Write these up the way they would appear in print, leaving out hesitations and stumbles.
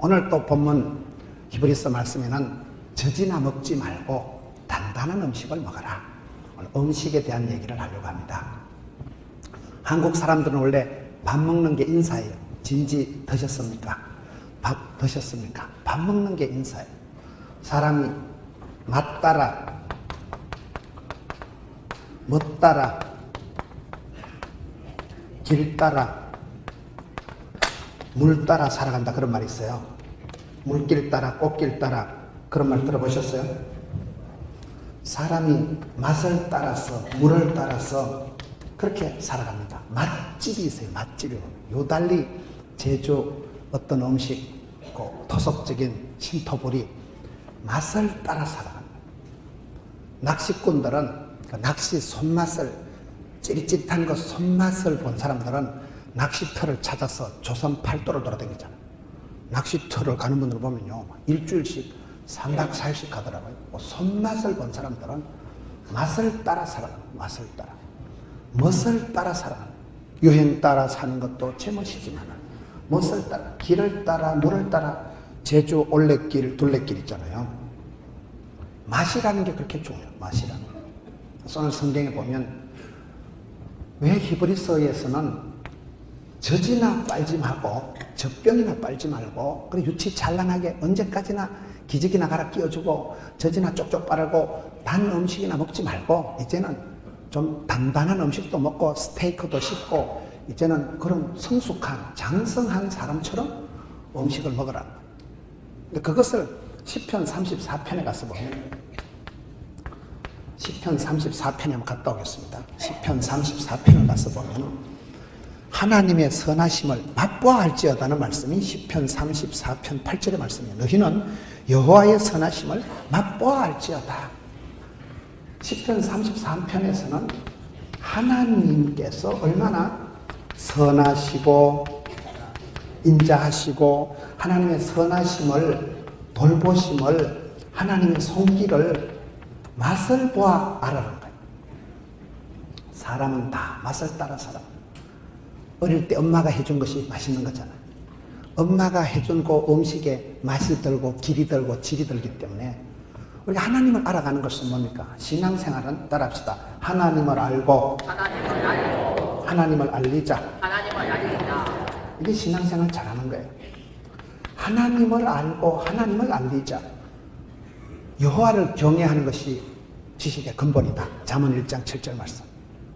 오늘 또 본문 히브리서 말씀에는 젖이나 먹지 말고 단단한 음식을 먹어라. 오늘 음식에 대한 얘기를 하려고 합니다. 한국 사람들은 원래 밥 먹는 게 인사예요. 진지 드셨습니까? 밥 드셨습니까? 밥 먹는 게 인사예요. 사람이 맛 따라, 멋 따라, 길 따라, 물 따라 살아간다, 그런 말이 있어요. 물길 따라, 꽃길 따라, 그런 말 들어보셨어요? 사람이 맛을 따라서, 물을 따라서 그렇게 살아갑니다. 맛집이 있어요. 맛집이. 요달리 제주 어떤 음식, 그 토속적인 신토불이 맛을 따라 살아갑니다. 낚시꾼들은 그 낚시 손맛을, 찌릿찌릿한 그 손맛을 본 사람들은 낚시터를 찾아서 조선 팔도를 돌아다니잖아요. 낚시터를 가는 분들 보면요, 일주일씩 3박 4일씩 가더라고요. 손맛을 본 사람들은 맛을 따라 살아갑니다. 맛을 따라. 멋을 따라 살아갑니다. 유행 따라 사는 것도 제멋이지만 멋을 따라, 길을 따라, 물을 따라. 제주 올레길, 둘레길 있잖아요. 맛이라는 게 그렇게 중요해요. 맛이라는 게. 그래서 오늘 성경에 보면 왜 히브리서에서는 젖이나 빨지 말고, 젖병이나 빨지 말고, 그리고 유치 찬란하게 언제까지나 기저귀나 갈아 끼워주고, 젖이나 쪽쪽 빨고, 단 음식이나 먹지 말고, 이제는 좀 단단한 음식도 먹고, 스테이크도 씹고, 이제는 그런 성숙한, 장성한 사람처럼 음식을 먹으라. 근데 그것을 시편 34편에 가서 보면, 시편 34편에 한번 갔다 오겠습니다. 시편 34편을 가서 보면, 하나님의 선하심을 맛보아 알지어다는 말씀이 시편 34편 8절의 말씀이에요. 너희는 여호와의 선하심을 맛보아 알지어다. 시편 33편에서는 하나님께서 얼마나 선하시고 인자하시고 하나님의 선하심을, 돌보심을, 하나님의 손길을 맛을 보아 알아라는 거예요. 사람은 다 맛을 따라 살아. 어릴 때 엄마가 해준 것이 맛있는 거잖아요. 엄마가 해준 그 음식에 맛이 들고 길이 들고 질이 들기 때문에 우리가 하나님을 알아가는 것은 뭡니까? 신앙생활은 따라합시다. 하나님을 알고 하나님을 알리자. 이게 신앙생활 잘하는 거예요. 하나님을 알고 하나님을 알리자. 여호와를 경외하는 것이 지식의 근본이다. 잠언 1장 7절 말씀.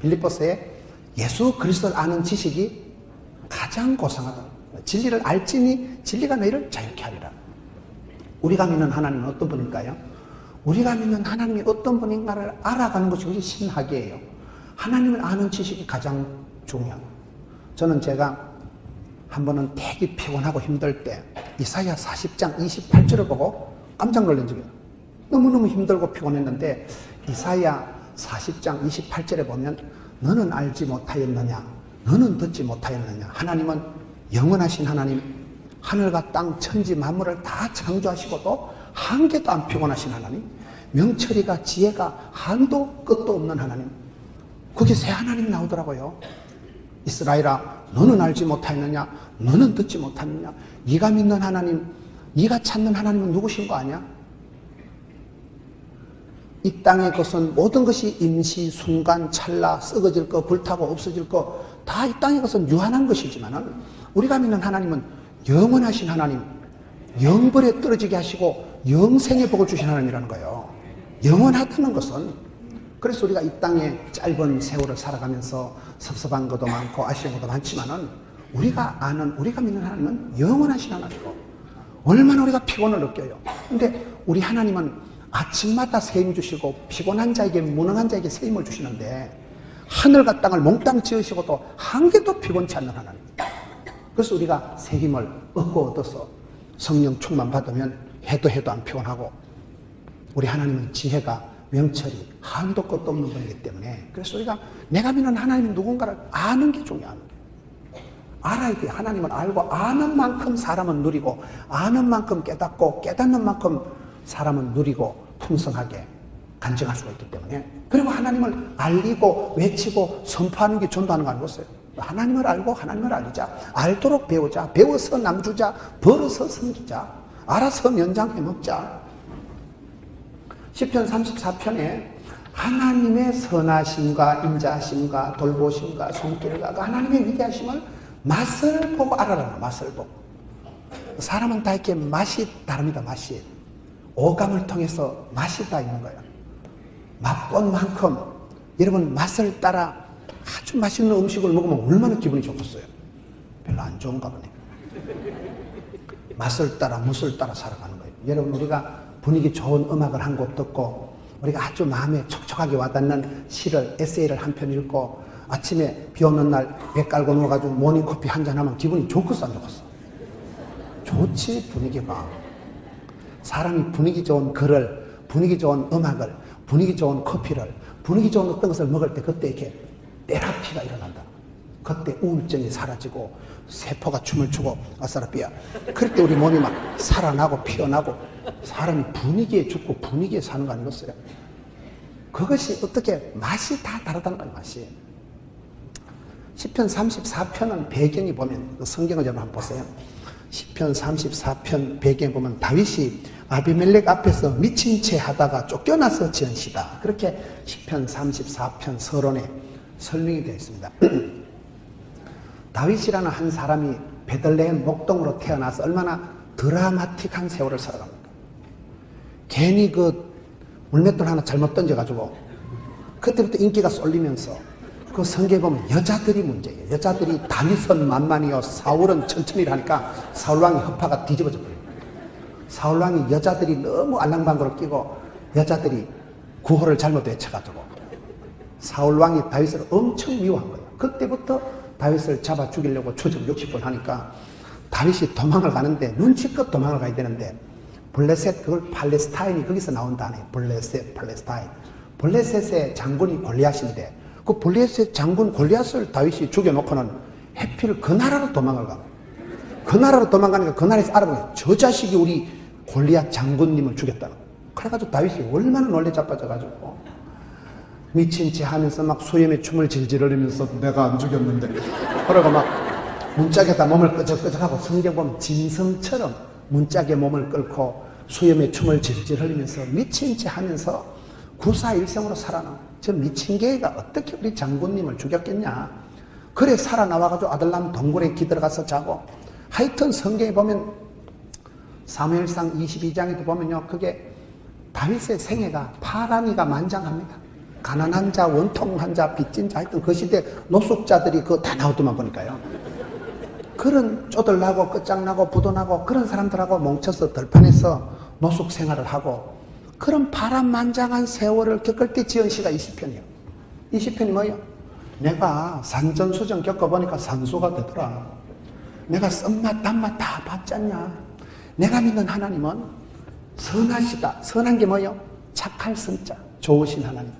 빌립보서에 예수 그리스도를 아는 지식이 가장 고상하다. 진리를 알지니 진리가 너희를 자유케 하리라. 우리가 믿는 하나님은 어떤 분일까요? 우리가 믿는 하나님이 어떤 분인가를 알아가는 것이 그것이 신학이에요. 하나님을 아는 지식이 가장 중요합니다. 저는 제가 한 번은 되게 피곤하고 힘들 때 이사야 40장 28절을 보고 깜짝 놀란 적이 있어요. 너무너무 힘들고 피곤했는데 이사야 40장 28절에 보면 너는 알지 못하였느냐? 너는 듣지 못하였느냐? 하나님은 영원하신 하나님, 하늘과 땅, 천지 만물을 다 창조하시고도 한 개도 안 피곤하신 하나님, 명철이가 지혜가 한도 끝도 없는 하나님. 거기 세 하나님이 나오더라고요. 이스라엘아, 너는 알지 못하였느냐? 너는 듣지 못하느냐? 네가 믿는 하나님, 네가 찾는 하나님은 누구신 거 아니야? 이 땅의 것은 모든 것이 임시, 순간, 찰나, 썩어질 거, 불타고 없어질 거, 다 이 땅의 것은 유한한 것이지만은 우리가 믿는 하나님은 영원하신 하나님, 영벌에 떨어지게 하시고 영생의 복을 주신 하나님이라는 거예요. 영원하다는 것은, 그래서 우리가 이 땅에 짧은 세월을 살아가면서 섭섭한 것도 많고 아쉬운 것도 많지만은 우리가 아는, 우리가 믿는 하나님은 영원하신 하나님이고 얼마나 우리가 피곤을 느껴요. 근데 우리 하나님은 아침마다 새 힘 주시고 피곤한 자에게, 무능한 자에게 새 힘을 주시는데 하늘과 땅을 몽땅 지으시고도 한 개도 피곤치 않는 하나님. 그래서 우리가 새 힘을 얻어서 성령 충만 받으면 해도 안 피곤하고, 우리 하나님은 지혜가, 명철이 한도 끝도 없는 분이기 때문에, 그래서 우리가 내가 믿는 하나님 누군가를 아는 게 중요한 거예요. 알아야 돼. 하나님을 알고 아는 만큼 사람은 누리고, 아는 만큼 깨닫고, 깨닫는 만큼 사람은 누리고 풍성하게 간증할 수가 있기 때문에, 그리고 하나님을 알리고 외치고 선포하는 게 전도하는 거 아니겠어요? 하나님을 알고 하나님을 알리자. 알도록 배우자. 배워서 남주자. 벌어서 섬기자. 알아서 연장해 먹자. 시편 34편에 하나님의 선하심과 인자하심과 돌보심과 손길과 그 하나님의 위대하심을 맛을 보고 알아라. 맛을 보고. 사람은 다 이렇게 맛이 다릅니다. 맛이. 오감을 통해서 맛이 다 있는 거예요. 맛본 만큼 여러분 맛을 따라 아주 맛있는 음식을 먹으면 얼마나 기분이 좋겠어요. 별로 안 좋은가 보네. 맛을 따라 무술 따라 살아가는 거예요. 여러분 우리가 분위기 좋은 음악을 한 곡 듣고 우리가 아주 마음에 촉촉하게 와닿는 시를 에세이를 한 편 읽고 아침에 비 오는 날 배 깔고 누워가지고 모닝커피 한잔 하면 기분이 좋겠어 안 좋겠어? 좋지. 분위기가. 사람이 분위기 좋은 글을, 분위기 좋은 음악을, 분위기 좋은 커피를, 분위기 좋은 어떤 것을 먹을 때 그때 이렇게 테라피가 일어난다. 그때 우울증이 사라지고 세포가 춤을 추고 아싸라비야. 그럴 때 우리 몸이 막 살아나고 피어나고 사람이 분위기에 죽고 분위기에 사는 거 아니겠어요? 그것이 어떻게 맛이 다 다르다는 거예요. 맛이. 시편 34편은 배경이 보면 성경을 좀 한번 보세요. 시편 34편 배경 보면 다윗이 아비멜렉 앞에서 미친 채 하다가 쫓겨나서 지은 시다. 그렇게 시편 34편 서론에 설명이 되어 있습니다. 다윗이라는 한 사람이 베들레헴 목동으로 태어나서 얼마나 드라마틱한 세월을 살아갑니까? 괜히 그 물맷돌 하나 잘못 던져가지고 그때부터 인기가 쏠리면서 그 성경에 보면 여자들이 문제예요. 여자들이 다윗은 만만이요 사울은 천천히 하니까 사울왕이 허파가 뒤집어져 버려요. 사울왕이 여자들이 너무 알랑방구를 끼고 여자들이 구호를 잘못 외쳐가지고 사울왕이 다윗을 엄청 미워한 거예요. 그때부터 다윗을 잡아 죽이려고 추적 60번 하니까 다윗이 도망을 가는데 눈치껏 도망을 가야 되는데 블레셋, 그걸 팔레스타인이 거기서 나온다네. 블레셋, 팔레스타인. 블레셋의 장군이 골리앗인데 그 블레셋 장군 골리앗을 다윗이 죽여놓고는 해필 그 나라로 도망을 가. 그 나라로 도망가니까 그 나라에서 알아보니까 저 자식이 우리 골리앗 장군님을 죽였다는 거예요. 그래가지고 다윗이 얼마나 놀래 자빠져가지고 미친 채 하면서 막 수염에 춤을 질질 흘리면서 내가 안 죽였는데 그러고 막 문짝에다 몸을 끄적끄적하고 성경 보면 짐승처럼 문짝에 몸을 끓고 수염에 춤을 질질 흘리면서 미친 채 하면서 구사일생으로 살아나. 저 미친 개가 어떻게 우리 장군님을 죽였겠냐. 그래 살아나와가지고 아들람 동굴에 기들어가서 자고. 하여튼 성경에 보면 사무엘상 22장에도 보면요 그게 다윗의 생애가 파라미가 만장합니다. 가난한 자, 원통한 자, 빚진 자, 하여튼 그 시대 노숙자들이 그거 다 나오더만 보니까요. 그런 쪼들나고 끝장나고 부도나고 그런 사람들하고 뭉쳐서 들판에서 노숙 생활을 하고 그런 파란만장한 세월을 겪을 때 지은 시가 20편이에요. 20편이 뭐예요? 내가 산전수전 겪어보니까 산수가 되더라. 내가 쓴맛 단맛 다 봤지 않냐. 내가 믿는 하나님은 선하시다. 선한 게 뭐예요? 착할 선자. 좋으신 하나님.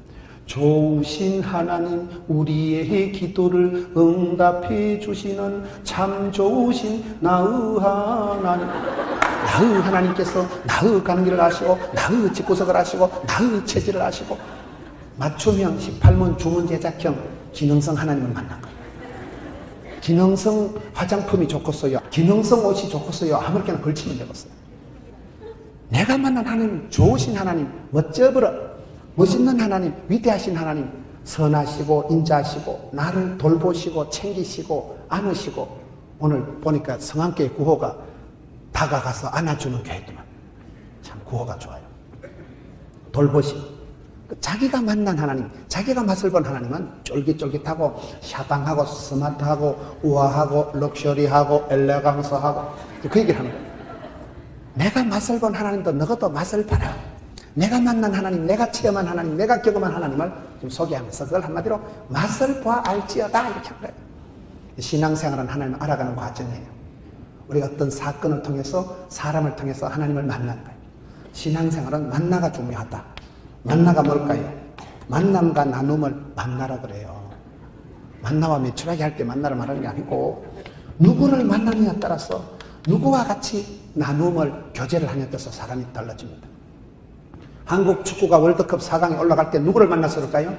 좋으신 하나님 우리의 기도를 응답해 주시는 참 좋으신 나의 하나님. 나의 하나님께서 나의 가는 길을 아시고 나의 집구석을 아시고 나의 체질을 아시고 맞춤형 18문 주문 제작형 기능성 하나님을 만난 거예요. 기능성 화장품이 좋겠어요? 기능성 옷이 좋겠어요? 아무렇게나 걸치면 되겠어요. 내가 만난 하나님 좋으신 하나님 멋져버려 멋있는 하나님, 위대하신 하나님, 선하시고 인자하시고 나를 돌보시고 챙기시고 안으시고 오늘 보니까 성안교회 구호가 다가가서 안아주는 교회더만. 참 구호가 좋아요. 돌보시고 자기가 만난 하나님, 자기가 맛을 본 하나님은 쫄깃쫄깃하고 샤방하고 스마트하고 우아하고 럭셔리하고 엘레강스하고 그 얘기를 하는 거예요. 내가 맛을 본 하나님도 너도 맛을 봐라. 내가 만난 하나님, 내가 체험한 하나님, 내가 경험한 하나님을 좀 소개하면서 그걸 한마디로 맛을 봐 알지어다 이렇게 한 거예요. 신앙생활은 하나님을 알아가는 과정이에요. 우리가 어떤 사건을 통해서 사람을 통해서 하나님을 만나는 거예요. 신앙생활은 만나가 중요하다. 만나가 뭘까요? 만남과 나눔을 만나라 그래요. 만나와 매출하게 할 때 만나를 말하는 게 아니고 누구를 만나느냐에 따라서 누구와 같이 나눔을 교제를 하냐에 따라서 사람이 달라집니다. 한국 축구가 월드컵 4강에 올라갈 때 누구를 만나서 그럴까요?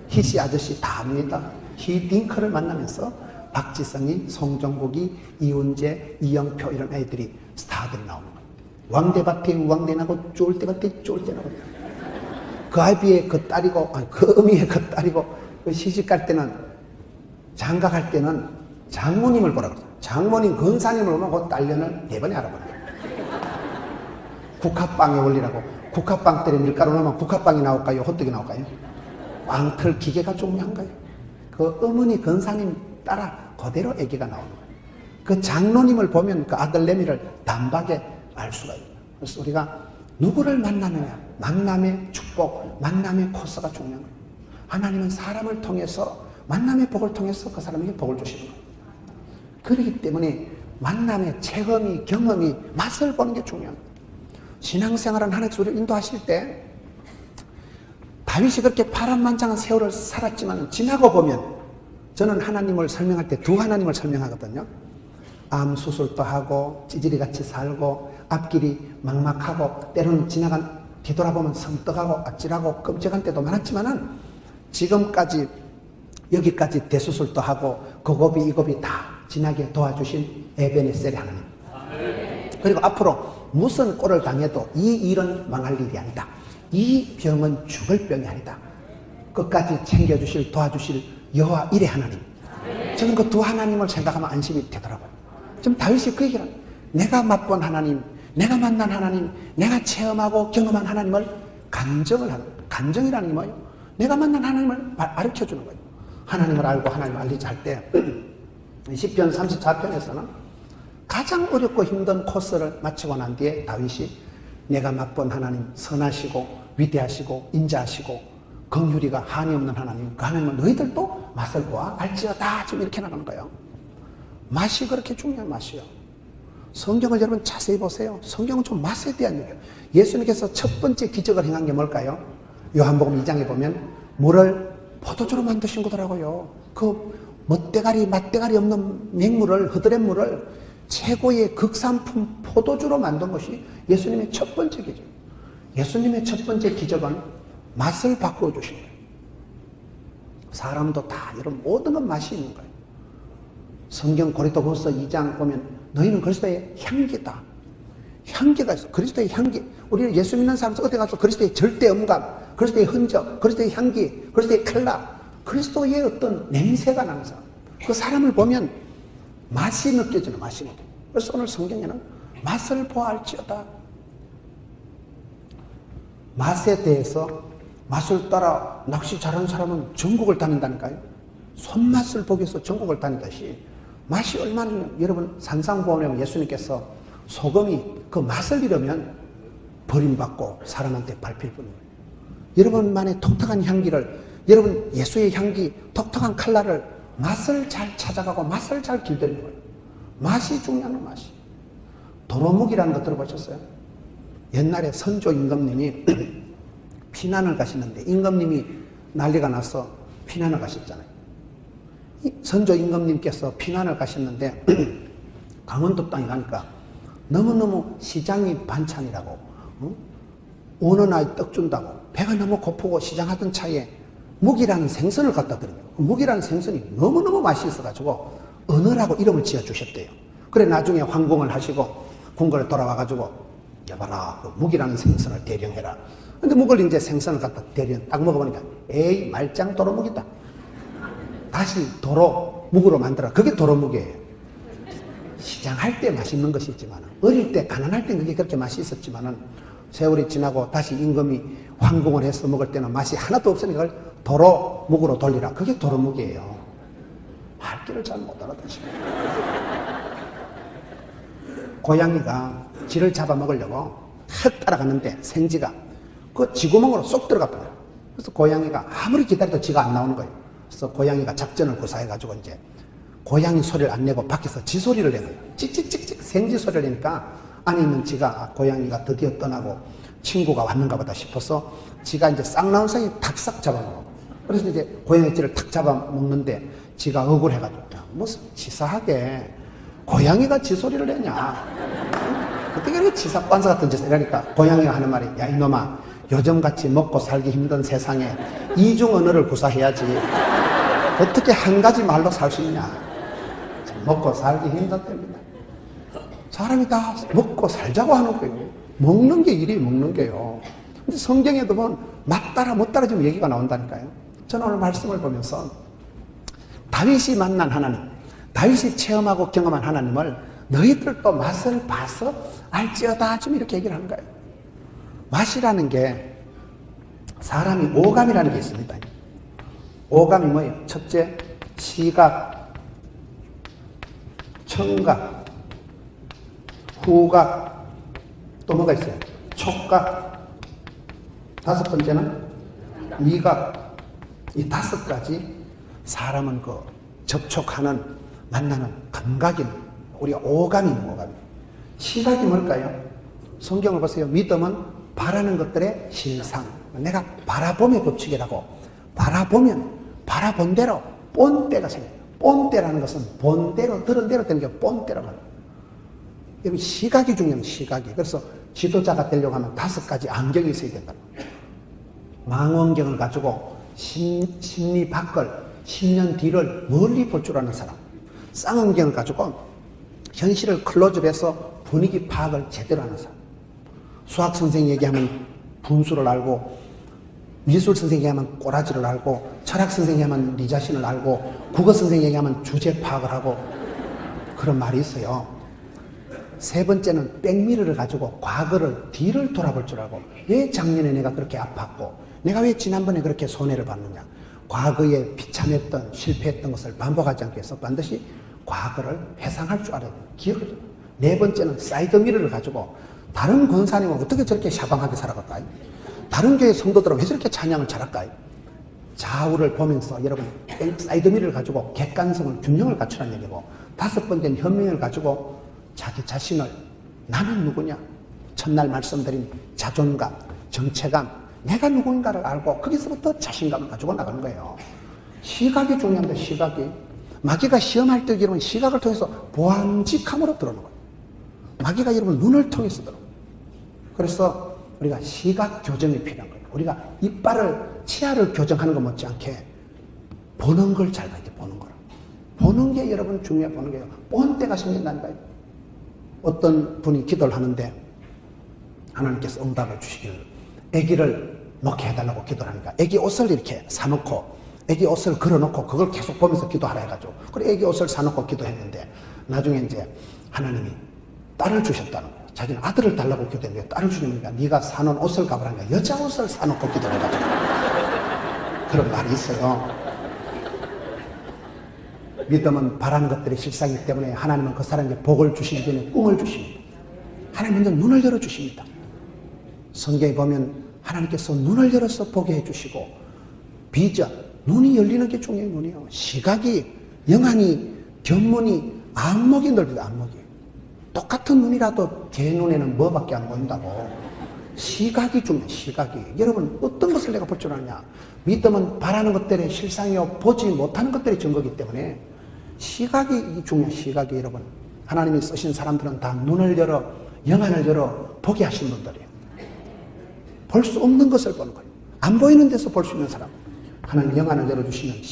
희씨 아저씨 다 압니다. 히딩크를 만나면서 박지성이, 송정국이, 이훈재, 이영표 이런 애들이 스타들이 나오는 거예요. 왕대밭에 왕대 나고 쫄대밭에 쫄대 나고. 그 아비의 그 딸이고, 아니, 그 어미의 그 딸이고, 그 시집갈 때는, 장가갈 때는 장모님을 보라 그러죠. 장모님 근사님을 보면 그 딸년을 4번에 알아버려요. 국화빵에 올리라고. 국화빵 때려 밀가루 넣으면 국화빵이 나올까요? 호떡이 나올까요? 빵틀 기계가 중요한가요? 그 어머니 근사님 따라 그대로 아기가 나오는 거예요. 그 장로님을 보면 그 아들 내미를 단박에 알 수가 있어요. 그래서 우리가 누구를 만나느냐, 만남의 축복, 만남의 코스가 중요한 거예요. 하나님은 사람을 통해서, 만남의 복을 통해서 그 사람에게 복을 주시는 거예요. 그렇기 때문에 만남의 체험이, 경험이, 맛을 보는 게 중요한 거예요. 신앙생활은 하나님께서 우리를 인도하실 때 다윗이 그렇게 파란만장한 세월을 살았지만 지나고 보면, 저는 하나님을 설명할 때 두 하나님을 설명하거든요. 암 수술도 하고 찌질이같이 살고 앞길이 막막하고 때로는 지나간 뒤돌아보면 성떡하고 아찔하고 끔찍한 때도 많았지만은 지금까지 여기까지 대수술도 하고 그 고비 이 고비 다 지나게 도와주신 에베네셀의 하나님. 그리고 앞으로 무슨 꼴을 당해도 이 일은 망할 일이 아니다. 이 병은 죽을 병이 아니다. 끝까지 챙겨주실, 도와주실 여호와 일의 하나님. 저는 그 두 하나님을 생각하면 안심이 되더라고요. 지금 다윗이 그 얘기를, 내가 맛본 하나님, 내가 만난 하나님, 내가 체험하고 경험한 하나님을 간정을 하는 거예요. 간정이라는 게 뭐예요? 내가 만난 하나님을 가르쳐주는 거예요. 하나님을 알고 하나님을 알리자 할 때 시편 34편에서는 가장 어렵고 힘든 코스를 마치고 난 뒤에 다윗이 내가 맛본 하나님, 선하시고 위대하시고 인자하시고 긍휼이가 한이 없는 하나님, 그 하나님은 너희들도 맛을 보아 알지어다. 지금 이렇게 나가는 거예요. 맛이 그렇게 중요한 맛이요. 성경을 여러분 자세히 보세요. 성경은 좀 맛에 대한 얘기예요. 예수님께서 첫 번째 기적을 행한 게 뭘까요? 요한복음 2장에 보면 물을 포도주로 만드신 거더라고요. 그 멋대가리 맛대가리 없는 맹물을, 흐드렛물을 최고의 극산품 포도주로 만든 것이 예수님의 첫 번째 기적. 예수님의 첫 번째 기적은 맛을 바꾸어 주신 거예요. 사람도 다 이런 모든 건 맛이 있는 거예요. 성경 고린도후서 2장 보면 너희는 그리스도의 향기다. 향기가 있어. 그리스도의 향기. 우리는 예수 믿는 사람들 어디 가서 그리스도의 절대 음감, 그리스도의 흔적, 그리스도의 향기, 그리스도의 컬러, 그리스도의 어떤 냄새가 나는 사람. 그 사람을 보면 맛이 느껴지는, 맛이 느껴져. 그래서 오늘 성경에는 맛을 보아할지어다. 맛에 대해서, 맛을 따라 낚시 잘하는 사람은 전국을 다닌다니까요. 손맛을 보기 위해서 전국을 다니듯이 맛이 얼마나, 여러분 산상보험에 예수님께서 소금이 그 맛을 잃으면 버림받고 사람한테 밟힐 뿐이에요. 여러분만의 독특한 향기를, 여러분 예수의 향기, 독특한 컬러를, 맛을 잘 찾아가고 맛을 잘 길들이는 거예요. 맛이 중요한 맛이. 도로묵이라는 거 들어보셨어요? 옛날에 선조 임금님이 피난을 가시는데 임금님이 난리가 나서 피난을 가셨잖아요. 선조 임금님께서 피난을 가셨는데 강원도 땅에 가니까 너무너무 시장이 반찬이라고, 오는 아이 떡 준다고 배가 너무 고프고 시장 하던 차에 묵이라는 생선을 갖다 드려요. 묵이라는 생선이 너무너무 맛있어가지고 은어라고 이름을 지어주셨대요. 그래 나중에 황궁을 하시고 궁궐에 돌아와가지고 여봐라 그 묵이라는 생선을 대령해라. 근데 묵을 이제 생선을 갖다 대령 딱 먹어보니까 에이 말짱 도로묵이다. 다시 도로 묵으로 만들어. 그게 도로묵이에요. 시장할 때 맛있는 것이 있지만 어릴 때 가난할 때 그게 그렇게 맛이 있었지만은 세월이 지나고 다시 임금이 황궁을 해서 먹을 때는 맛이 하나도 없으니까 그걸 도로묵으로 돌리라. 그게 도로묵이에요. 할 길을 잘 못 알아듣시고 고양이가 쥐를 잡아먹으려고 탁 따라갔는데 생쥐가 그 쥐구멍으로 쏙 들어갔더라고요. 그래서 고양이가 아무리 기다려도 쥐가 안 나오는 거예요. 그래서 고양이가 작전을 구사해가지고 이제 고양이 소리를 안 내고 밖에서 쥐 소리를 내는 거예요. 찍찍찍찍 생쥐 소리를 내니까 안에 있는 쥐가 고양이가 드디어 떠나고 친구가 왔는가 보다 싶어서 쥐가 이제 싹 나온 사이에 탁싹 잡아먹어. 그래서 이제 고양이 쥐를 탁 잡아먹는데 쥐가 억울해가지고 무슨 치사하게 고양이가 쥐 소리를 내냐. 어떻게 이렇게 치사관사 같은 짓을 이러니까 고양이가 하는 말이 야 이놈아 요즘같이 먹고 살기 힘든 세상에 이중 언어를 구사해야지. 어떻게 한 가지 말로 살 수 있냐? 먹고 살기 힘들답니다. 사람이 다 먹고 살자고 하는 거예요. 먹는 게 일이 먹는 게요. 근데 성경에도 보면 맞따라 못따라 지금 얘기가 나온다니까요. 저는 오늘 말씀을 보면서 다윗이 만난 하나님, 다윗이 체험하고 경험한 하나님을 너희들도 맛을 봐서 알지어다 지금 이렇게 얘기를 하는 거예요. 맛이라는 게 사람이 오감이라는 게 있습니다. 오감이 뭐예요? 첫째, 시각, 청각, 후각, 또 뭐가 있어요? 촉각, 다섯 번째는 미각. 이 다섯 가지 사람은 그 접촉하는, 만나는 감각인, 우리가 오감이 있는 오감이. 시각이 뭘까요? 성경을 보세요. 믿음은 바라는 것들의 실상. 내가 바라봄의 법칙이라고. 바라보면 바라본 대로 본때가 생겨요. 본때라는 것은 본대로 들은 대로 되는 게 본때라고 합니다. 여기 시각이 중요합니다. 시각이. 그래서 지도자가 되려고 하면 다섯 가지 안경이 있어야 된다. 망원경을 가지고 심리 밖을 10년 뒤를 멀리 볼 줄 아는 사람. 쌍안경을 가지고 현실을 클로즈업해서 분위기 파악을 제대로 하는 사람. 수학 선생님 얘기하면 분수를 알고, 미술 선생님 얘기하면 꼬라지를 알고, 철학 선생님 얘기하면 네 자신을 알고, 국어 선생님 얘기하면 주제 파악을 하고, 그런 말이 있어요. 세 번째는 백미러를 가지고 과거를 뒤를 돌아볼 줄 알고, 왜 작년에 내가 그렇게 아팠고, 내가 왜 지난번에 그렇게 손해를 봤느냐. 과거에 비참했던 실패했던 것을 반복하지 않기 위해서 반드시 과거를 회상할 줄 알아야 돼요. 기억을 해요. 네 번째는 사이드미러를 가지고 다른 권사님은 어떻게 저렇게 샤방하게 살아갈까요? 다른 교회 성도들은 왜 저렇게 찬양을 잘할까요? 좌우를 보면서 여러분 사이드미러를 가지고 객관성을 균형을 갖추라는 얘기고, 다섯 번째는 현명을 가지고 자기 자신을 나는 누구냐, 첫날 말씀드린 자존감, 정체감, 내가 누구인가를 알고 거기서부터 자신감을 가지고 나가는 거예요. 시각이 중요한데, 시각이. 마귀가 시험할 때 여러분 시각을 통해서 보암직함으로 들어오는 거예요. 마귀가 여러분 눈을 통해서 들어오는 거예요. 그래서 우리가 시각 교정이 필요한 거예요. 우리가 이빨을, 치아를 교정하는 것 못지않게 보는 걸 잘 봐야 돼. 보는 거를. 보는 게 여러분 중요해. 보는 게요. 본때가 생긴다니까요. 어떤 분이 기도를 하는데 하나님께서 응답을 주시기를, 아기를 먹게 해달라고 기도를 하니까 아기 옷을 이렇게 사놓고 아기 옷을 걸어놓고 그걸 계속 보면서 기도하라 해가지고, 그래 아기 옷을 사놓고 기도했는데 나중에 이제 하나님이 딸을 주셨다는 거예요. 자기는 아들을 달라고 기도했는데 딸을 주니까 네가 사놓은 옷을 가보라니까 여자 옷을 사놓고 기도를 해가지고 그런 말이 있어요. 믿음은 바라는 것들이 실상이기 때문에 하나님은 그 사람에게 복을 주시기 전에 꿈을 주십니다. 하나님 먼저 눈을 열어주십니다. 성경에 보면 하나님께서 눈을 열어서 보게 해주시고, 비전, 눈이 열리는 게 중요해요. 눈이요. 시각이, 영안이, 견문이, 안목이 넓다. 안목이. 똑같은 눈이라도 제 눈에는 뭐밖에 안 보인다고. 시각이 중요해요. 시각이. 여러분 어떤 것을 내가 볼 줄 아느냐. 믿음은 바라는 것들의 실상이요 보지 못하는 것들의 증거이기 때문에 시각이 중요해요. 시각이. 여러분 하나님이 쓰신 사람들은 다 눈을 열어, 영안을 열어 보게 하신 분들이에요. 볼 수 없는 것을 보는 거예요. 안 보이는 데서 볼 수 있는 사람. 하나님 영안을 열어주시면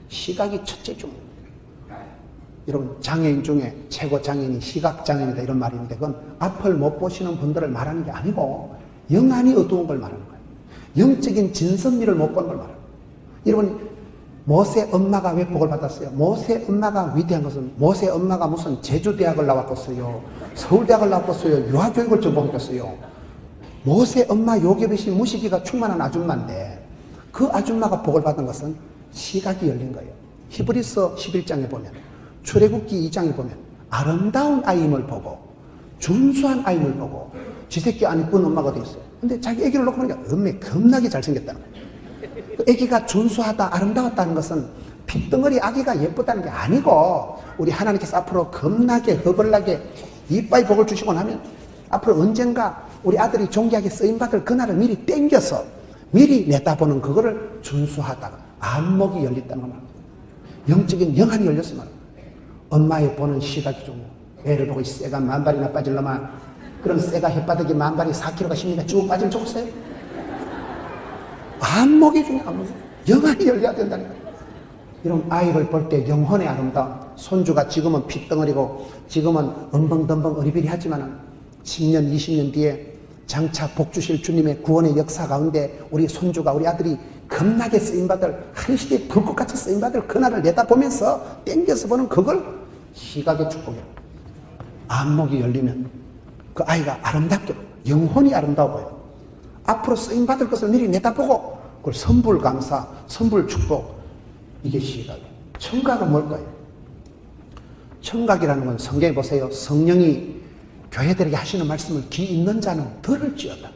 시각이 첫째 중요해요. 여러분 장애인 중에 최고 장애인이 시각장애인이다 이런 말이 있는데, 그건 앞을 못 보시는 분들을 말하는 게 아니고 영안이 어두운 걸 말하는 거예요. 영적인 진선미를 못 보는 걸 말하는 거예요. 여러분 모세 엄마가 왜 복을 받았어요? 모세 엄마가 위대한 것은 모세 엄마가 무슨 제주대학을 나왔겠어요? 서울대학을 나왔겠어요? 유아교육을 전공했겠어요? 모세 엄마 요괴빛이 무시기가 충만한 아줌마인데 그 아줌마가 복을 받은 것은 시각이 열린 거예요. 히브리서 11장에 보면, 출애굽기 2장에 보면 아름다운 아이임을 보고 준수한 아이임을 보고 지 새끼 안 이쁜 엄마가 돼 있어요. 근데 자기 애기를 놓고 보니까 엄매 겁나게 잘생겼다는 거예요. 그 애기가 준수하다 아름다웠다는 것은 핏덩어리 아기가 예쁘다는 게 아니고, 우리 하나님께서 앞으로 겁나게 허벌나게 이빠이 복을 주시고 나면 앞으로 언젠가 우리 아들이 존귀하게 쓰임받을 그날을 미리 땡겨서 미리 내다보는 그거를 준수하다가 안목이 열렸다는 거 말이에요. 영적인 영안이 열렸으면 엄마의 보는 시각이 중요해요. 애를 보고 쇠가 만발이나 빠질려면, 그런 쇠가 혓바닥에 만발이 4kg가 10m가 쭉 빠지면 좋겠어요? 안목이 중요해요. 안목이. 영안이 열려야 된다니까. 이런 아이를 볼 때 영혼의 아름다움, 손주가 지금은 핏덩어리고 지금은 엉벙덩벙 어리비리하지만 10년, 20년 뒤에 장차 복 주실 주님의 구원의 역사 가운데 우리 손주가, 우리 아들이 겁나게 쓰임받을, 한 시대에 불꽃같이 쓰임받을 그날을 내다보면서 땡겨서 보는 그걸 시각의 축복이야. 안목이 열리면 그 아이가 아름답게 보여. 영혼이 아름다워 보여. 앞으로 쓰임받을 것을 미리 내다보고 그걸 선불 감사, 선불 축복, 이게 시각이에요. 청각은 뭘까요? 청각이라는 건 성경에 보세요. 성령이 교회들에게 하시는 말씀을 귀 있는 자는 들을지어다.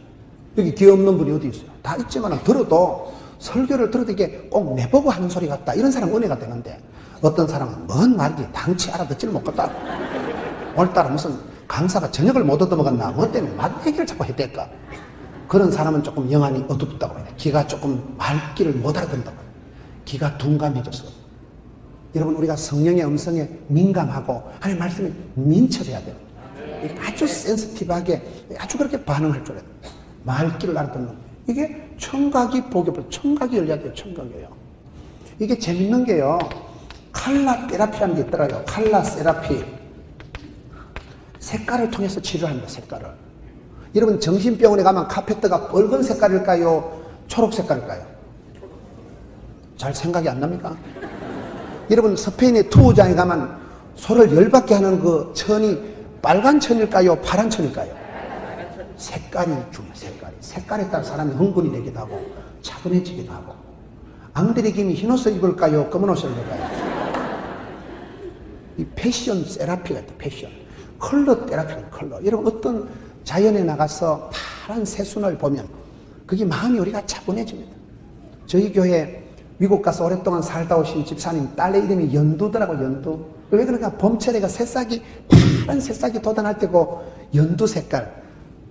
여기 귀 없는 분이 어디 있어요? 다 있지만 들어도 설교를 들어도 이게 꼭 내보고 하는 소리 같다. 이런 사람은 은혜가 되는데 어떤 사람은 뭔 말인지 당치 알아듣지를 못했다. 오늘따라 무슨 강사가 저녁을 못 얻어먹었나? 뭐 때문에 말 얘기를 자꾸 해야 될까? 그런 사람은 조금 영안이 어둡다고 해요. 귀가 조금 말귀를 못 알아듣는다고 해요. 귀가 둔감해져서. 여러분, 우리가 성령의 음성에 민감하고 하나님의 말씀에 민첩해야 돼요. 아주 센스티브하게 아주 그렇게 반응할 줄 알아요. 말귀를 알아듣는 거예요. 이게 청각이 보게, 청각이 열려야 돼요. 청각이에요. 이게 재밌는 게요. 칼라 테라피라는 게 있더라고요. 칼라 세라피. 색깔을 통해서 치료합니다. 색깔을. 여러분, 정신병원에 가면 카페트가 빨간 색깔일까요? 초록 색깔일까요? 잘 생각이 안 납니까? 여러분, 스페인의 투우장에 가면 소를 열받게 하는 그 천이 빨간 천일까요? 파란 천일까요? 색깔이 중요해요. 색깔에 따라 사람이 흥분이 되기도 하고 차분해지기도 하고. 앙드레 김이 흰 옷을 입을까요? 검은 옷을 입을까요? 이 패션 세라피가 있다. 패션. 컬러 테라피는 컬러. 여러분, 어떤 자연에 나가서 파란 새순을 보면 그게 마음이 우리가 차분해집니다. 저희 교회 미국 가서 오랫동안 살다 오신 집사님 딸의 이름이 연두더라고. 연두. 왜 그러니까 봄철에가 새싹이 파란 새싹이 돋아날 때고 연두 색깔.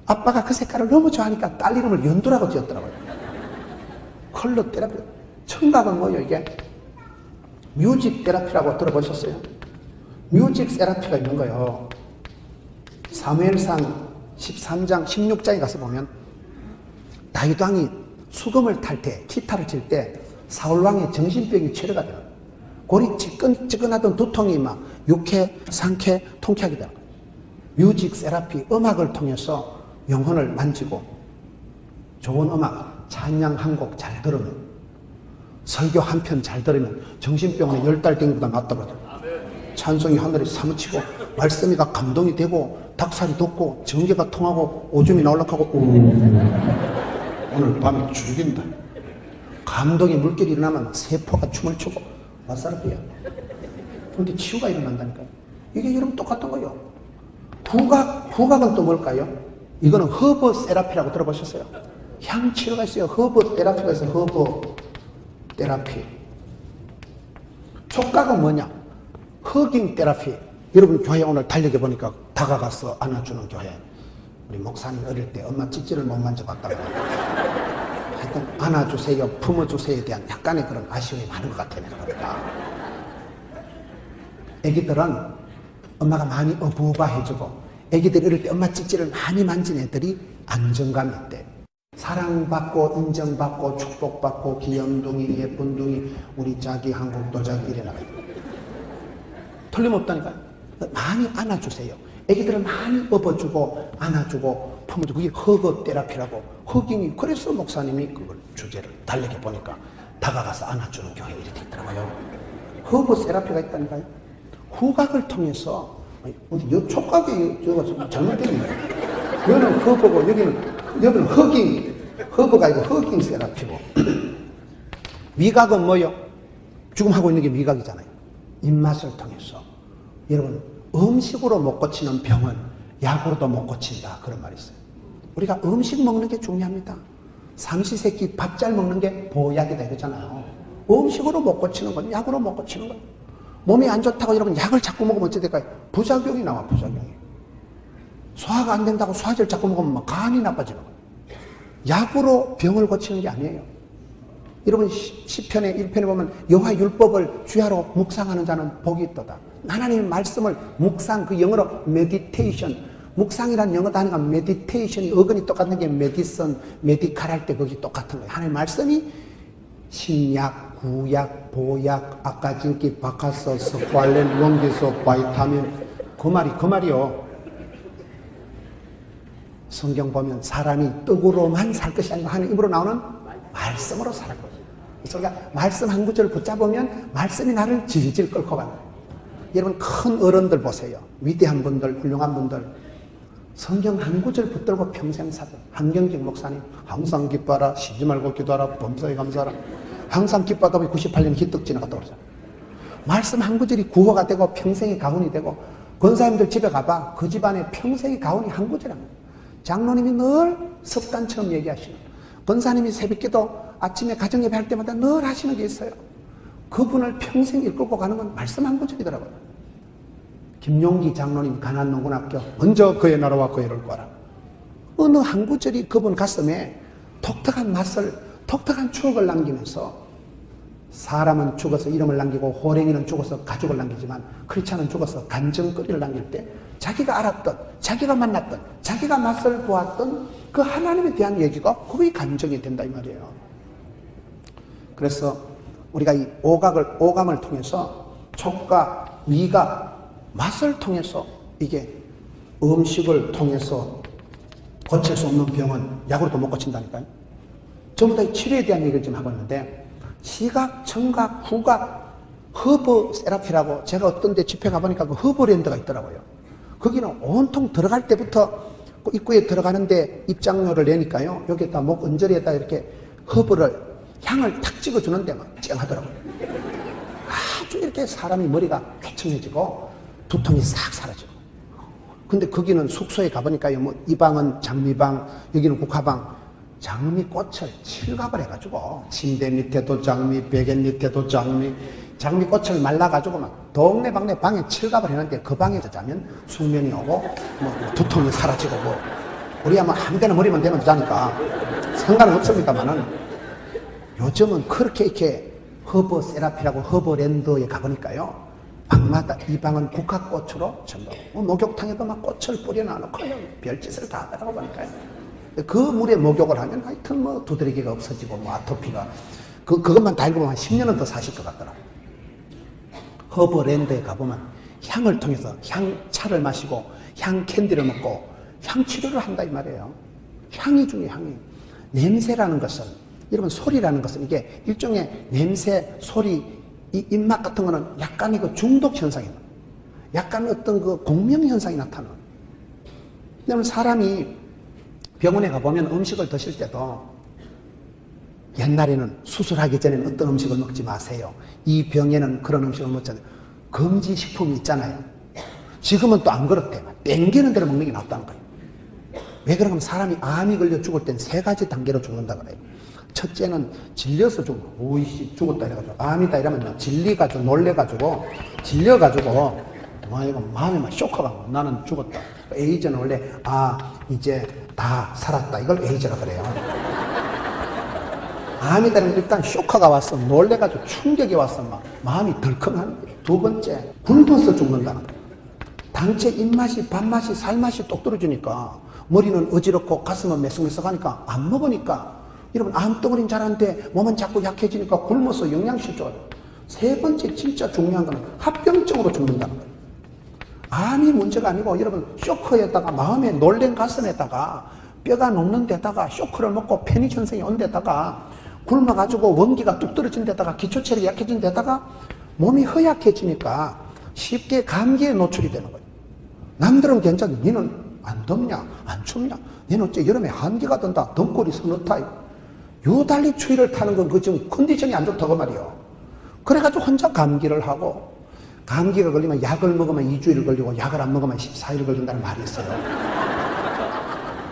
아빠가 그 색깔을 너무 좋아하니까 딸 이름을 연두라고 지었더라고요. 컬러 테라피. 청각은 뭐예요 이게? 뮤직 테라피라고 들어보셨어요? 뮤직 세라피가 있는 거예요. 사무엘상 13장 16장에 가서 보면 다윗 왕이 수금을 탈 때, 기타를 칠 때 사울 왕의 정신병이 치료가 돼요. 골이 찌끈찌끈하던 두통이 막 육회, 상쾌, 통쾌하게 돼요. 뮤직 세라피, 음악을 통해서 영혼을 만지고 좋은 음악, 찬양 한 곡 잘 들으면, 설교 한 편 잘 들으면 정신병원에 10달 된 것보다 낫다고 하더라고요. 찬송이 하늘에 사무치고 말씀이가 감동이 되고 닭살이 돋고 전개가 통하고 오줌이 나올락하고 오늘 밤에 죽인다. 감동의 물결이 일어나면 세포가 춤을 추고 와사르비야. 그런데 치유가 일어난다니까요. 이게 여러분 똑같은 거예요. 후각은 또 뭘까요? 이거는 허브 세라피라고 들어보셨어요? 향치료가 있어요. 허브 테라피가 있어요. 허브 테라피. 촉각은 뭐냐? 허깅 테라피. 여러분 교회 오늘 달력에 보니까 다가가서 안아주는 교회. 우리 목사님 어릴 때 엄마 찌찌를 못 만져봤다고. 하여튼 안아주세요, 품어주세요에 대한 약간의 그런 아쉬움이 많은 것 같아요. 내가. 애기들은 엄마가 많이 어부바해주고, 애기들이 어릴 때 엄마 찌찌를 많이 만진 애들이 안정감이 있대. 사랑받고 인정받고 축복받고 귀염둥이 예쁜둥이 우리 자기 한국도 자기 이래 나가요. 틀림없다니까요. 많이 안아주세요. 애기들을 많이 업어주고 안아주고 품어주고, 그게 허그 테라피라고. 허깅이. 그래서 목사님이 그걸 주제를 달력에 보니까 다가가서 안아주는 교회 이렇게 있더라고요. 허그 테라피가 있다니까요. 후각을 통해서 어디 촉각이 저거 잘못된 거예요. 여기는 허브고 여기는 허깅. 허브가 아니고 허깅 테라피고. 미각은 뭐요? 지금 하고 있는 게 미각이잖아요. 입맛을 통해서. 여러분, 음식으로 못 고치는 병은 약으로도 못 고친다. 그런 말이 있어요. 우리가 음식 먹는 게 중요합니다. 삼시세끼 밥 잘 먹는 게 보약이다 그러잖아요. 음식으로 못 고치는 건 약으로 못 고치는 거예요. 몸이 안 좋다고 여러분 약을 자꾸 먹으면 어찌 될까요? 부작용이 나와. 부작용이. 소화가 안 된다고 소화제를 자꾸 먹으면 막 간이 나빠지는 거예요. 약으로 병을 고치는 게 아니에요. 여러분, 시편의 1편에 보면 여호와의 율법을 주야로 묵상하는 자는 복이 있도다. 하나님의 말씀을 묵상, 그 영어로 메디테이션. 묵상이라는 영어 단어가 메디테이션이 어근이 똑같은 게 메디슨, 메디칼 할 때 거기 똑같은 거예요. 하나님의 말씀이 신약, 구약, 보약, 아까진기, 바카스, 스팔렌, 원기소, 바이타민 그 말이요. 성경 보면 사람이 떡으로만 살 것이 아니고 하는 입으로 나오는 말씀으로 살 거예요. 그래서 우리가 말씀 한 구절을 붙잡으면 말씀이 나를 질질 끌고 가요. 여러분 큰 어른들 보세요. 위대한 분들, 훌륭한 분들 성경 한 구절 붙들고 평생 살아요. 한경직 목사님 항상 기뻐하라, 쉬지 말고 기도하라, 범사에 감사하라. 항상 기뻐하다 보니 98년 희떡 지나갔다 그러잖아요. 말씀 한 구절이 구호가 되고 평생의 가훈이 되고 권사님들 집에 가봐. 그 집안에 평생의 가훈이 한 구절이에요. 장로님이 늘 습관처럼 얘기하시는, 권사님이 새벽기도 아침에 가정예배 할 때마다 늘 하시는 게 있어요. 그분을 평생 이끌고 가는 건 말씀 한 구절이더라고요. 김용기 장로님 가난농군학교 먼저 그의 나라와 그의 의를 구하라. 어느 한 구절이 그분 가슴에 독특한 맛을, 독특한 추억을 남기면서 사람은 죽어서 이름을 남기고 호랭이는 죽어서 가족을 남기지만 크리스찬은 죽어서 간증거리를 남길 때 자기가 알았던, 자기가 만났던, 자기가 맛을 보았던 그 하나님에 대한 얘기가 거의 간증이 된다 이 말이에요. 그래서 우리가 이 오감을 통해서 촉각, 위각, 맛을 통해서 이게 음식을 통해서 고칠 수 없는 병은 약으로도 못 고친다니까요. 전부 다 치료에 대한 얘기를 좀 하고 있는데 시각, 청각, 후각, 허브 세라피라고 제가 어떤 데 집회 가보니까 그 허브랜드가 있더라고요. 거기는 온통 들어갈 때부터 입구에 들어가는데 입장료를 내니까요. 여기에다 목 언저리에다 이렇게 허브를 향을 탁 찍어주는데 막 쨍하더라고요. 아주 이렇게 사람이 머리가 쾌청해지고 두통이 싹 사라지고. 근데 거기는 숙소에 가보니까요. 뭐 이 방은 장미방, 여기는 국화방. 장미꽃을 칠갑을 해가지고 침대 밑에도 장미, 베개 밑에도 장미, 장미꽃을 말라가지고 막 동네방네 방에 칠갑을 해놨는데 그 방에서 자면 숙면이 오고 뭐 두통이 사라지고 뭐 우리야 뭐 아무 데나 머리만 대면 되자니까 상관은 없습니다만은 요즘은 그렇게 이렇게 허브 세라피라고 허브랜드에 가보니까요. 방마다 이 방은 국화꽃으로 전부 목욕탕에도 막 꽃을 뿌려놔놓고 별짓을 다 하더라고 보니까요. 그 물에 목욕을 하면 하여튼 뭐 두드러기가 없어지고 뭐 아토피가 그것만 다 읽어보면 한 10년은 더 사실 것 같더라고. 허브랜드에 가보면 향을 통해서 향차를 마시고 향 캔디를 먹고 향 치료를 한다 이 말이에요. 향이 중요해요. 향이. 냄새라는 것은 여러분 소리라는 것은 이게 일종의 냄새, 소리, 이 입맛 같은 거는 약간의 그 중독 현상이에요. 약간 어떤 그 공명 현상이 나타나요. 왜냐하면 사람이 병원에 가보면 음식을 드실 때도 옛날에는 수술하기 전에는 어떤 음식을 먹지 마세요. 이 병에는 그런 음식을 먹잖아요. 금지식품이 있잖아요. 지금은 또 안 그렇대. 땡기는 대로 먹는 게 낫다는 거예요. 왜 그러냐면 사람이 암이 걸려 죽을 땐 3가지 단계로 죽는다 그래요. 첫째는 질려서 죽고, 오이씨 죽었다 이래가지고 암이다 이러면 질리가지고 놀래가지고 질려가지고 이거 마음이 막 쇼크가 나는 죽었다. 에이즈는 원래 이제 다 살았다 이걸 에이즈라 그래요. 암이다는 일단 쇼크가 왔어. 놀래가지고 충격이 왔어. 막 마음이 덜컹한 거예요. 두 번째 굶어서 죽는다는 거예요. 당체 입맛이 밥맛이 살맛이 똑 떨어지니까 머리는 어지럽고 가슴은 메석메석하니까 안 먹으니까 여러분 암덩어리는 잘하는데 몸은 자꾸 약해지니까 굶어서 영양실조가 돼요. 세 번째 진짜 중요한 거는 합병증으로 죽는다는 거예요. 암이 문제가 아니고 여러분 쇼크에다가 마음에 놀란 가슴에다가 뼈가 녹는 데다가 쇼크를 먹고 패닉 현상이 온 데다가 굶어가지고 원기가 뚝 떨어진 데다가 기초체력이 약해진 데다가 몸이 허약해지니까 쉽게 감기에 노출이 되는 거예요. 남들은 괜찮아. 니는 안 덥냐? 안 춥냐? 니는 어째 여름에 한기가 든다. 덩굴이 서늘다. 요 달리 추위를 타는 건 그 지금 컨디션이 안 좋다고 말이요. 그래가지고 혼자 감기를 하고 감기가 걸리면 약을 먹으면 2주일 걸리고 약을 안 먹으면 14일 걸린다는 말이 있어요.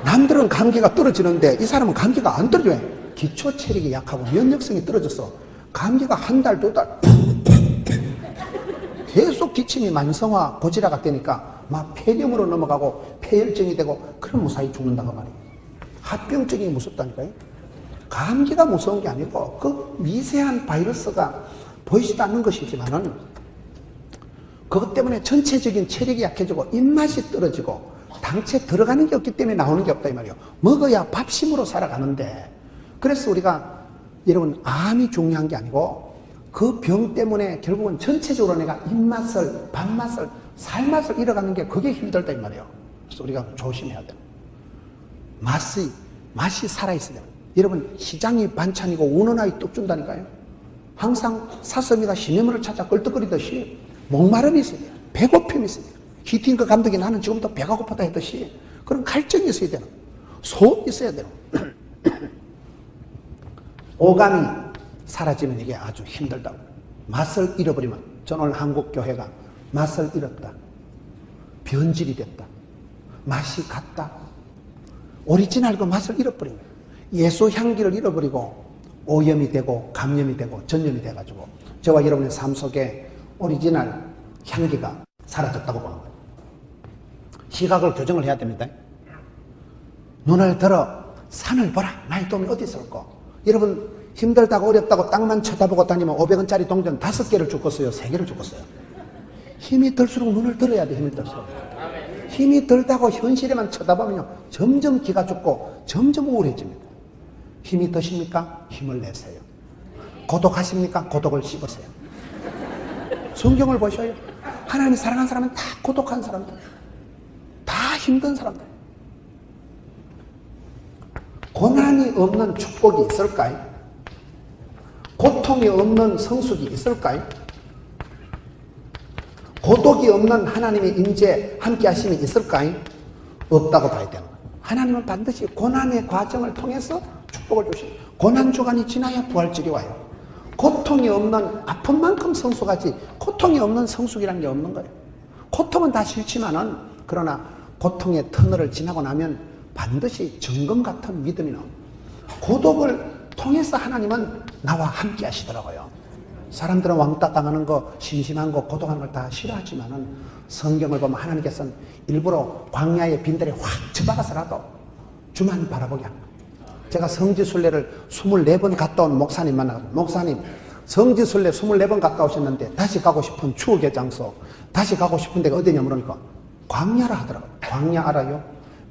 남들은 감기가 떨어지는데 이 사람은 감기가 안 떨어져요. 기초 체력이 약하고 면역성이 떨어져서 감기가 한 달, 2달 계속 기침이 만성화 고지라가 되니까 막 폐렴으로 넘어가고 폐혈증이 되고 그럼 무사히 죽는다고 말이에요. 합병증이 무섭다니까요. 감기가 무서운 게 아니고 그 미세한 바이러스가 보이지도 않는 것이지만은 그것 때문에 전체적인 체력이 약해지고 입맛이 떨어지고 당체 들어가는 게 없기 때문에 나오는 게 없다 이 말이에요. 먹어야 밥심으로 살아가는데 그래서 우리가 여러분 암이 중요한 게 아니고 그 병 때문에 결국은 전체적으로 내가 입맛을, 밥맛을, 살맛을 잃어가는 게 그게 힘들다 이 말이에요. 그래서 우리가 조심해야 돼요. 맛이 살아있어야 돼요. 여러분, 시장이 반찬이고 우는 아이 떡 준다니까요. 항상 사슴이가 시냇물을 찾아 끌떡거리듯이 목마름이 있어야 돼요. 배고픔이 있어야 돼요. 히팅크 감독이 나는 지금부터 배가 고프다 했듯이 그런 갈증이 있어야 되는, 소음이 있어야 되는. 오감이 사라지면 이게 아주 힘들다고. 맛을 잃어버리면, 저는 오늘 한국 교회가 맛을 잃었다, 변질이 됐다, 맛이 갔다, 오리지널 그 맛을 잃어버린 거예요. 예수 향기를 잃어버리고 오염이 되고 감염이 되고 전염이 돼가지고 저와 여러분의 삶 속에 오리지널 향기가 사라졌다고 보는 거예요. 시각을 교정을 해야 됩니다. 눈을 들어 산을 보라. 나의 도움이 어디 있을까? 여러분, 힘들다고 어렵다고 땅만 쳐다보고 다니면 500원짜리 동전 5개를 줬겠어요? 3개를 줬겠어요? 힘이 들수록 눈을 들어야 돼. 힘이 들수록. 힘이 들다고 현실에만 쳐다보면요, 점점 기가 죽고 점점 우울해집니다. 힘이 드십니까? 힘을 내세요. 고독하십니까? 고독을 씹으세요. 성경을 보셔요. 하나님이 사랑하는 사람은 다 고독한 사람들, 다 힘든 사람들. 고난이 없는 축복이 있을까요? 고통이 없는 성숙이 있을까요? 고독이 없는 하나님의 임재 함께 하심이 있을까요? 없다고 봐야 되는 거예요. 하나님은 반드시 고난의 과정을 통해서 축복을 주십니다. 고난 주간이 지나야 부활절이 와요. 고통이 없는, 아픈 만큼 성숙하지 고통이 없는 성숙이라는 게 없는 거예요. 고통은 다 싫지만은, 그러나 고통의 터널을 지나고 나면 반드시 정금 같은 믿음이 나옵니다. 고독을 통해서 하나님은 나와 함께 하시더라고요. 사람들은 왕따 당하는 거, 심심한 거, 고독한 걸 다 싫어하지만은 성경을 보면 하나님께서는 일부러 광야의 빈들에 확 처박아서라도 주만 바라보게 합니다. 제가 성지순례를 24번 갔다 온 목사님 만나가지고, 목사님, 성지순례 24번 갔다 오셨는데 다시 가고 싶은 추억의 장소, 다시 가고 싶은 데가 어디냐 물으니까 광야라 하더라고요. 광야 알아요?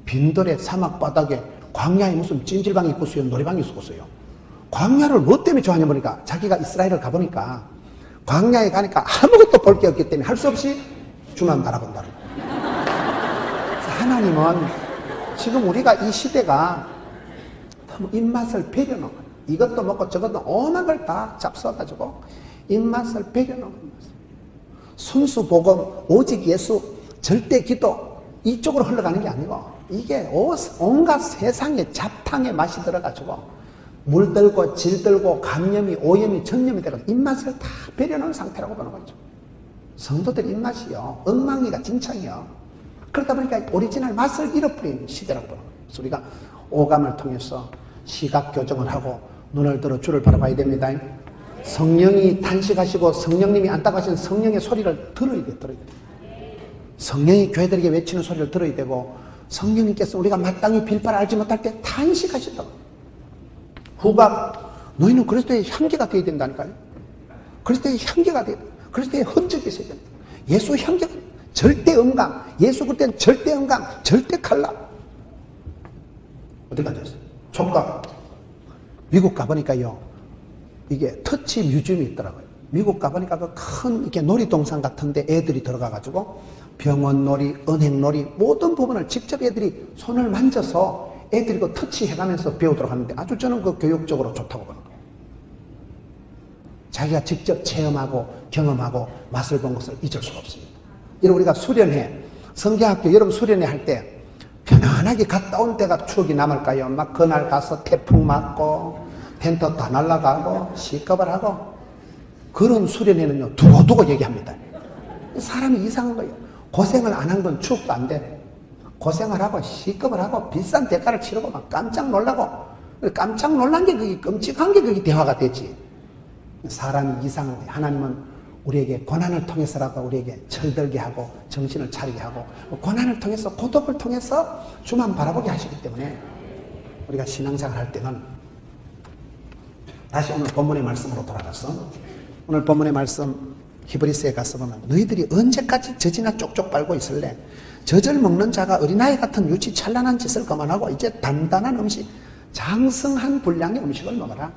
빈들의 사막 바닥에 광야에 무슨 찜질방이 있겠어요? 노래방이 있었어요? 광야를 뭐 때문에 좋아하냐 보니까, 자기가 이스라엘을 가보니까 광야에 가니까 아무것도 볼 게 없기 때문에 할 수 없이 주만 바라본다고. 하나님은 지금 우리가 이 시대가 너무 입맛을 배려놓은 거예요. 이것도 먹고 저것도 오만 걸 다 잡숴가지고 입맛을 배려놓은 거예요. 순수 복음, 오직 예수, 절대 기도, 이쪽으로 흘러가는 게 아니고, 이게 온갖 세상의 잡탕의 맛이 들어가지고 물들고 질들고 감염이 오염이 전염이 되고 입맛을 다 배려놓은 상태라고 보는 거죠. 성도들 입맛이요, 엉망이가 진창이요. 그러다 보니까 오리지널 맛을 잃어버린 시대라고 보는 거예요. 그래서 우리가 오감을 통해서 시각 교정을 하고 눈을 들어 주를 바라봐야 됩니다. 성령이 탄식하시고 성령님이 안타까우신 성령의 소리를 들어야 돼. 성령이 교회들에게 외치는 소리를 들어야 되고, 성령님께서 우리가 마땅히 빌바를 알지 못할 때 탄식하신다고. 후각, 너희는 그리스도의 향기가 되어야 된다니까요. 그리스도의 향기가 되어야 된다. 그리스도의 흔적이 있어야 된다. 예수 향기가, 절대 음감, 예수 그때는 절대 음감, 절대 칼라. 어디 가졌어요? 촉각. 미국 가보니까요, 이게 터치 뮤지엄이 있더라고요. 미국 가보니까 그 큰 이렇게 놀이동산 같은데 애들이 들어가가지고 병원 놀이, 은행 놀이, 모든 부분을 직접 애들이 손을 만져서 애들이 그 터치해가면서 배우도록 하는데, 아주 저는 그 교육적으로 좋다고 보는 거예요. 자기가 직접 체험하고 경험하고 맛을 본 것을 잊을 수가 없습니다. 여러분, 우리가 수련회, 성경학교 여러분 수련회 할 때 편안하게 갔다 온 때가 추억이 남을까요? 막 그날 가서 태풍 맞고 텐트 다 날아가고 시겁을 하고, 그런 수련회는요 두고두고 얘기합니다. 사람이 이상한 거예요. 고생을 안 한 건 추억도 안 돼. 고생을 하고 시급을 하고 비싼 대가를 치르고 막 깜짝 놀라고, 깜짝 놀란 게 그게 끔찍한 게 그게 대화가 되지. 사람이 이상한 거예요. 하나님은 우리에게 고난을 통해서라도 우리에게 철들게 하고 정신을 차리게 하고, 고난을 통해서, 고독을 통해서 주만 바라보게 하시기 때문에 우리가 신앙생활 할 때는, 다시 오늘 본문의 말씀으로 돌아가서, 오늘 본문의 말씀 히브리서에 가서 보면, 너희들이 언제까지 젖이나 쪽쪽 빨고 있을래? 젖을 먹는 자가 어린아이 같은 유치 찬란한 짓을 그만하고 이제 단단한 음식, 장성한 분량의 음식을 먹어라.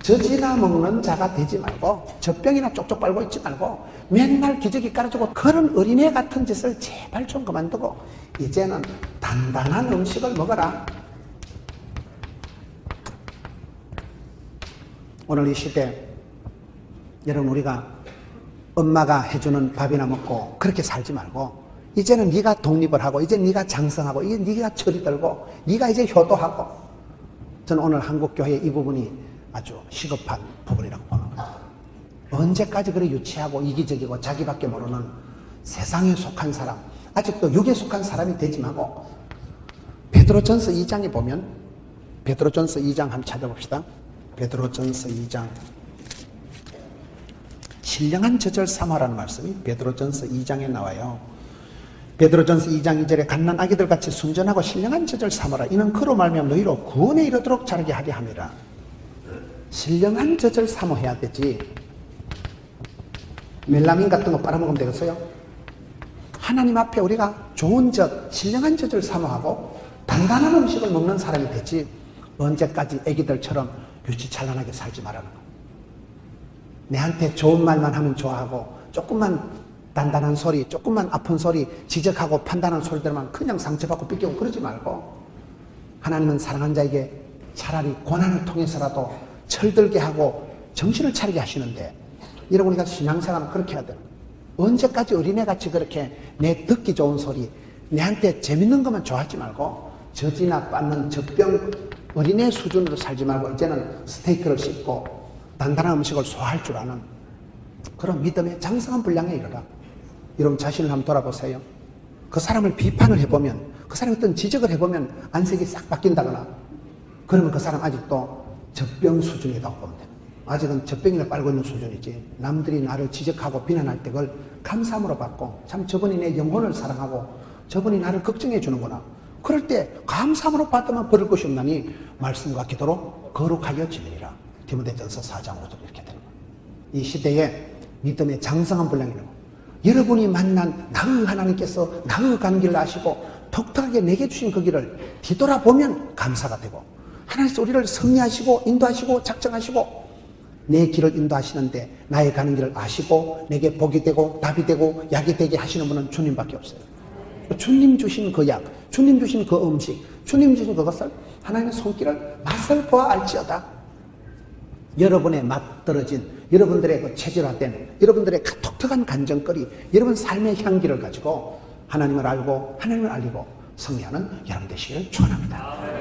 젖이나 먹는 자가 되지 말고 젖병이나 쪽쪽 빨고 있지 말고 맨날 기저귀 깔아주고 그런 어린애 같은 짓을 제발 좀 그만두고 이제는 단단한 음식을 먹어라. 오늘 이 시대 여러분 우리가 엄마가 해주는 밥이나 먹고 그렇게 살지 말고 이제는 네가 독립을 하고 이제 네가 장성하고 이제 네가 철이 들고 네가 이제 효도하고 저는 오늘 한국교회 이 부분이 아주 시급한 부분이라고 보는 거예요. 언제까지 그래 유치하고 이기적이고 자기밖에 모르는 세상에 속한 사람 아직도 육에 속한 사람이 되지 말고 베드로전서 2장에 보면 베드로전서 2장 한번 찾아봅시다. 베드로전서 2장 신령한 젖을 삼아라는 말씀이 베드로전서 2장에 나와요. 베드로전서 2장 2절에 갓난 아기들 같이 순전하고 신령한 젖을 삼아라. 이는 그로 말미암아 너희로 구원에 이르도록 자라게 하게 함이라. 신령한 젖을 사모해야 되지 멜라민 같은 거 빨아먹으면 되겠어요? 하나님 앞에 우리가 좋은 젖, 신령한 젖을 사모하고 단단한 음식을 먹는 사람이 되지 언제까지 애기들처럼 유치찬란하게 살지 말라는 거. 내한테 좋은 말만 하면 좋아하고 조금만 단단한 소리, 조금만 아픈 소리, 지적하고 판단하는 소리들만 그냥 상처받고 삐끼고 그러지 말고 하나님은 사랑한 자에게 차라리 고난을 통해서라도 철들게 하고 정신을 차리게 하시는데 여러분 우리가 신앙생활은 그렇게 해야 돼요. 언제까지 어린애같이 그렇게 내 듣기 좋은 소리 내한테 재밌는 것만 좋아하지 말고 젖이나 빻는 젖병 어린애 수준으로 살지 말고 이제는 스테이크를 씹고 단단한 음식을 소화할 줄 아는 그런 믿음의 장성한 분량에 이르라. 여러분 자신을 한번 돌아보세요. 그 사람을 비판을 해보면 그 사람이 어떤 지적을 해보면 안색이 싹 바뀐다거나 그러면 그 사람 아직도 젖병 수준이라고 보면 돼요. 아직은 젖병이나 빨고 있는 수준이지 남들이 나를 지적하고 비난할 때 그걸 감사함으로 받고 참 저분이 내 영혼을 사랑하고 저분이 나를 걱정해 주는구나. 그럴 때 감사함으로 받으면 버릴 것이 없나니 말씀과 기도로 거룩하여 지내리라. 디모데전서 4장 5절 이렇게 되는 거예요. 이 시대에 믿음의 장성한 분량이라고 여러분이 만난 나의 하나님께서 나의 간길을 아시고 독특하게 내게 주신 그 길을 뒤돌아보면 감사가 되고 하나님께서 우리를 섭리하시고 인도하시고 작정하시고 내 길을 인도하시는데 나의 가는 길을 아시고 내게 복이 되고 답이 되고 약이 되게 하시는 분은 주님밖에 없어요. 주님 주신 그 약, 주님 주신 그 음식, 주님 주신 그것을 하나님의 손길을 맛을 보아 알지어다. 여러분의 맛떨어진, 여러분들의 그 체질화된, 여러분들의 독특한 간정거리, 여러분 삶의 향기를 가지고 하나님을 알고 하나님을 알리고 승리하는 여러분 되시기를 축원합니다.